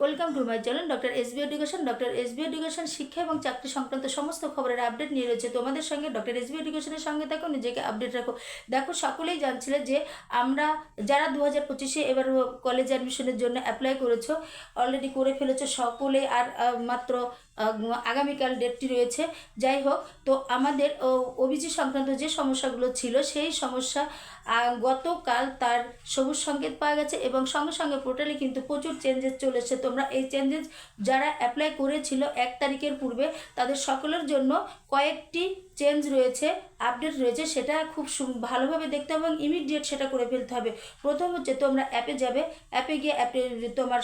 Welcome to my channel doctor SB education. Doctor SB education শিক্ষা এবং চাকরি সংক্রান্ত সমস্ত খবরের আপডেট নিয়ে রয়েছে তোমাদের সঙ্গে। ডক্টর এসবি এডুকেশনের সঙ্গে থাকো, নিজেকে আপডেট রাখো। দেখো, সকলেই জানছিলে যে আমরা যারা 2025-এ এবার কলেজ অ্যাডমিশনের জন্য অ্যাপ্লাই করেছো, অলরেডি করে ফেলেছো সকলে, আর মাত্র আগামীকাল ডেটটি রয়েছে। যাই হোক, তো আমাদের ওবিসি সংক্রান্ত যে সমস্যাগুলো ছিল সেই সমস্যা গতকাল তার সবুজ সংকেত পাওয়া গেছে এবং সঙ্গে সঙ্গে পোর্টালে কিন্তু প্রচুর চেঞ্জেস চলে এসেছে। তোমরা এই চেঞ্জেস যারা অ্যাপ্লাই করেছিল 1 তারিখের পূর্বে, তাদের সকলের জন্য কয়েকটি চেঞ্জ রয়েছে, আপডেট রয়েছে, সেটা খুব ভালোভাবে দেখতে হবে এবং ইমিডিয়েট সেটা করে ফেলতে হবে। প্রথম হচ্ছে তোমরা অ্যাপে যাবে, অ্যাপে গিয়ে অ্যাপে তোমার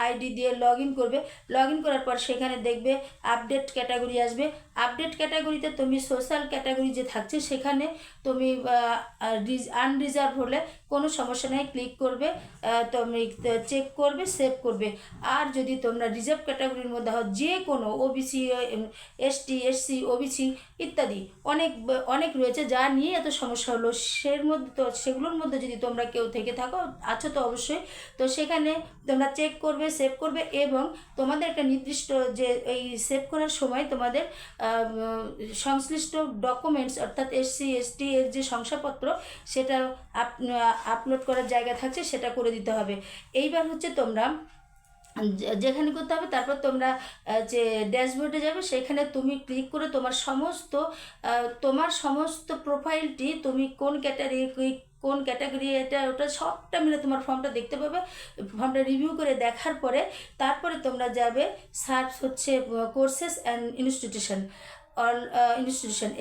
আইডি দিয়ে লগ ইন করবে। লগ ইন করার পর সেখানে দেখবে আপডেট ক্যাটাগরি আসবে। আপডেট ক্যাটাগরিতে তুমি সোশ্যাল ক্যাটাগরি যে থাকছে সেখানে তুমি আনরিজার্ভ হলে কোনো সমস্যা নেই, ক্লিক করবে, তুমি চেক করবে, সেভ করবে। আর যদি তোমরা রিজার্ভ ক্যাটাগরির মধ্যে হও, যে কোনো ওবিসি, এসটি, এসসি, ওবিসি ইত্যাদি অনেক রয়েছে যা নিয়ে এত সমস্যা হলো, সেগুলোর মধ্যে যদি তোমরা কেউ থেকে থাকো, আছো তো অবশ্যই, তো সেখানে তোমরা চেক করবে, সেভ করবে এবং তোমাদের একটা নির্দিষ্ট যে এই সেভ করার সময় তোমাদের সংশ্লিষ্ট ডকুমেন্টস অর্থাৎ এসসি, এসটি এর যে শংসাপত্র সেটা আপলোড করার জায়গা থাকছে সেটা করে দিতে হবে। এইবার হচ্ছে তোমরা যেখানে করতে হবে, তারপর তোমরা যে ড্যাশবোর্ডে যাবে সেখানে তুমি ক্লিক করে তোমার সমস্ত প্রোফাইলটি, তুমি কোন ক্যাটাগরি এটা ওটা সবটা মিলে তোমার ফর্মটা দেখতে পাবে। ফর্মটা রিভিউ করে দেখার পরে তারপরে তোমরা যাবে সার্চ হচ্ছে কোর্সেস অ্যান্ড ইনস্টিটিউশন,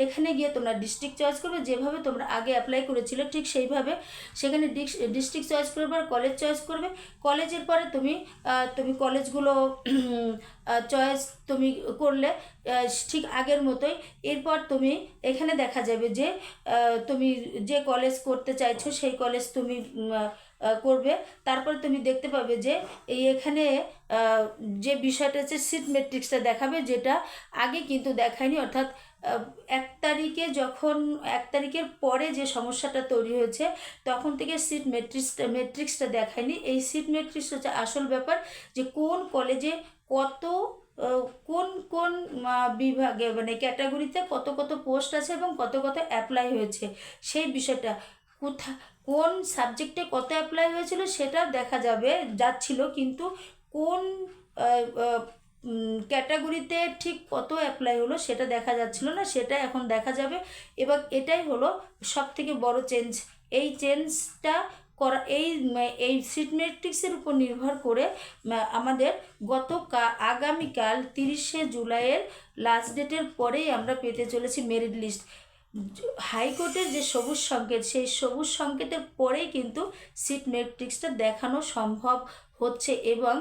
এখানে গিয়ে তোমরা ডিস্ট্রিক্ট চয়েস করবে। যেভাবে তোমরা আগে অ্যাপ্লাই করেছিলে ঠিক সেইভাবে সেখানে ডিস্ট্রিক্ট চয়েস করবে আর কলেজ চয়েস করবে। কলেজের পরে তুমি কলেজগুলো চয়েস তুমি করলে ঠিক আগের মতোই। এরপর তুমি এখানে দেখা যাবে যে তুমি যে কলেজ করতে চাইছো সেই কলেজ তুমি করবে। তারপর তুমি দেখতে পাবে যে এখানে যে বিষয়টা হচ্ছে সিট ম্যাট্রিক্সটা দেখাবে, যেটা আগে কিন্তু দেখায়নি। অর্থাৎ 1 তারিখের পরে যে সমস্যাটা তৈরি হয়েছে তখন থেকে সিট ম্যাট্রিক্সটা দেখায়নি। এই সিট ম্যাট্রিক্স হচ্ছে আসল ব্যাপার, যে কোন কলেজে কোন বিভাগে মানে ক্যাটাগরিতে কত পোস্ট আছে এবং কত অ্যাপ্লাই হয়েছে, সেই বিষয়টা কোন সাবজেক্টে কত অ্যাপ্লাই হয়েছিল সেটা দেখা যাচ্ছিল, কিন্তু কোন ক্যাটাগরিতে ঠিক কত অ্যাপ্লাই হলো সেটা দেখা যাচ্ছিল না, সেটা এখন দেখা যাবে। এবং এটাই হলো সবথেকে বড় চেঞ্জ। এই চেঞ্জটা করা এই সিট ম্যাট্রিক্সের উপর নির্ভর করে আমাদের আগামীকাল 30শে জুলাইয়ের লাস্ট ডেটের পরেই আমরা পেতে চলেছি মেরিট লিস্ট। হাইকোর্টের যে সবুজ সংকেত, সেই সবুজ সংকেতের পরেই কিন্তু সিট ম্যাট্রিক্সটা দেখানো সম্ভব হচ্ছে। এবং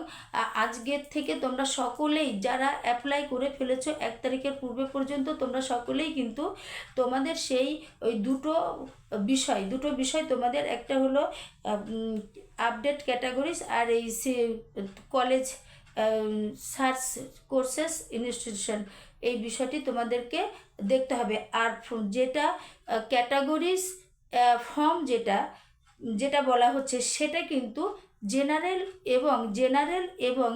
আজকের থেকে তোমরা সকলেই যারা অ্যাপ্লাই করে ফেলেছো 1 তারিখের পূর্বে পর্যন্ত, তোমরা সকলেই কিন্তু তোমাদের সেই ওই দুটো বিষয় তোমাদের, একটা হলো আপডেট ক্যাটাগরিজ আর এই কলেজ সার্চ কোর্সেস ইনস্টিটিউশন, এই বিষয়টি তোমাদেরকে দেখতে হবে। আর যেটা ক্যাটাগরিজ ফর্ম যেটা বলা হচ্ছে সেটা কিন্তু জেনারেল এবং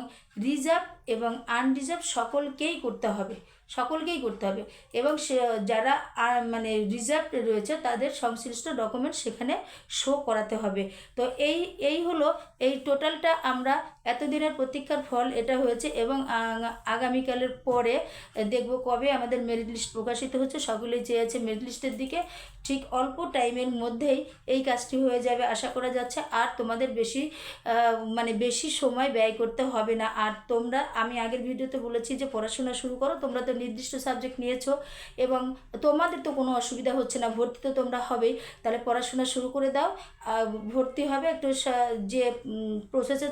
রিজার্ভ এবং আনরিজার্ভ সকলকেই করতে হবে এবং যারা মানে রিজার্ভ রয়েছে তাদের সংশ্লিষ্ট ডকুমেন্ট সেখানে শো করাতে হবে। তো এই হলো এই টোটালটা আমরা এতদিনের প্রতীক্ষার ফল এটা হয়েছে। এবং আগামীকালের পরে দেখব কবে আমাদের মেরিট লিস্ট প্রকাশিত হচ্ছে। সকলেই চেয়ে আছে মেরিট লিস্টের দিকে। ঠিক অল্প টাইমের মধ্যেই এই কাজটি হয়ে যাবে আশা করা যাচ্ছে। আর তোমাদের বেশি সময় ব্যয় করতে হবে না। আর আমি আগের ভিডিওতে বলেছি যে পড়াশোনা শুরু করো। তোমরা তো নির্দিষ্ট সাবজেক্ট নিয়েছো এবং তোমাদের তো কোনো অসুবিধা হচ্ছে না, ভর্তি তো তোমরা হবেই, তাহলে পড়াশোনা শুরু করে দাও। ভর্তি হবে একটু যে প্রসেসে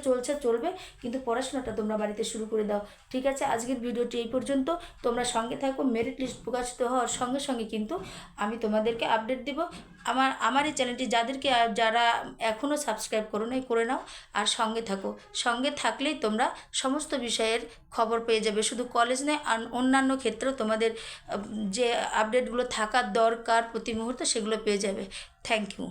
চলবে, কিন্তু পড়াশোনাটা তোমরা বাড়িতে শুরু করে দাও। ঠিক আছে, আজকের ভিডিওটি এই পর্যন্ত। তোমরা সঙ্গে থাকো, মেরিট লিস্ট প্রকাশিত হওয়ার সঙ্গে সঙ্গে কিন্তু আমি তোমাদেরকে আপডেট দেব। আমার এই চ্যানেলটি যারা এখনও সাবস্ক্রাইব করো নাই, করে নাও আর সঙ্গে থাকলেই তোমরা সমস্ত বিষয়ের খবর পেয়ে যাবে। শুধু কলেজ নয়, অন্যান্য ক্ষেত্রেও তোমাদের যে আপডেটগুলো থাকার দরকার প্রতি মুহূর্তে সেগুলো পেয়ে যাবে। Thank you.